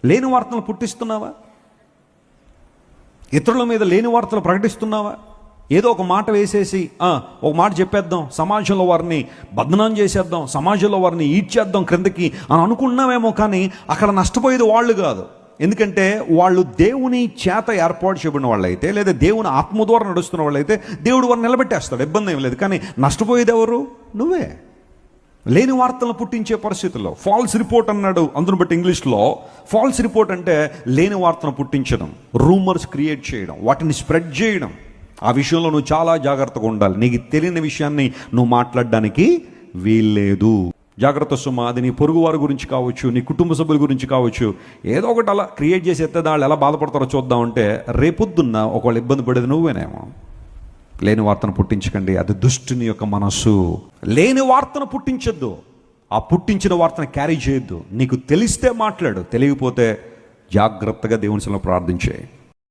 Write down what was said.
లేని వార్తలు పుట్టిస్తున్నావా? ఇతరుల మీద లేని వార్తలు ప్రకటిస్తున్నావా? ఏదో ఒక మాట వేసేసి ఒక మాట చెప్పేద్దాం, సమాజంలో వారిని బదనాం చేసేద్దాం, సమాజంలో వారిని ఈడ్చేద్దాం క్రిందకి అని అనుకున్నామేమో. కానీ అక్కడ నష్టపోయేది వాళ్ళు కాదు. ఎందుకంటే వాళ్ళు దేవుని చేత ఏర్పాటు చేయబడిన వాళ్ళైతే, లేదా దేవుని ఆత్మ ద్వారా నడుస్తున్న వాళ్ళైతే దేవుడు వారిని నిలబెట్టేస్తాడు, ఇబ్బంది ఏం లేదు. కానీ నష్టపోయేది ఎవరు? నువ్వే. లేని వార్తలను పుట్టించే పరిస్థితుల్లో ఫాల్స్ రిపోర్ట్ అన్నాడు. అందును బట్టి ఇంగ్లీష్లో ఫాల్స్ రిపోర్ట్ అంటే లేని వార్తను పుట్టించడం, రూమర్స్ క్రియేట్ చేయడం, వాటిని స్ప్రెడ్ చేయడం. ఆ విషయంలో నువ్వు చాలా జాగ్రత్తగా ఉండాలి. నీకు తెలియని విషయాన్ని నువ్వు మాట్లాడడానికి వీల్లేదు. జాగ్రత్త సుమా. అది నీ పొరుగు వారి గురించి కావచ్చు, నీ కుటుంబ సభ్యుల గురించి కావచ్చు. ఏదో ఒకటి అలా క్రియేట్ చేసి ఎత్తేదా వాళ్ళు ఎలా బాధపడతారో చూద్దామంటే రేపొద్దున్న ఒకళ్ళు ఇబ్బంది పడేది నువ్వేనేమో. లేని వార్తను పుట్టించకండి, అది దుష్టుని యొక్క మనసు. లేని వార్తను పుట్టించొద్దు, ఆ పుట్టించిన వార్తను క్యారీ చేయొద్దు. నీకు తెలిస్తే మాట్లాడు, తెలియకపోతే జాగ్రత్తగా దేవుని సన్నిధిలో ప్రార్థించే.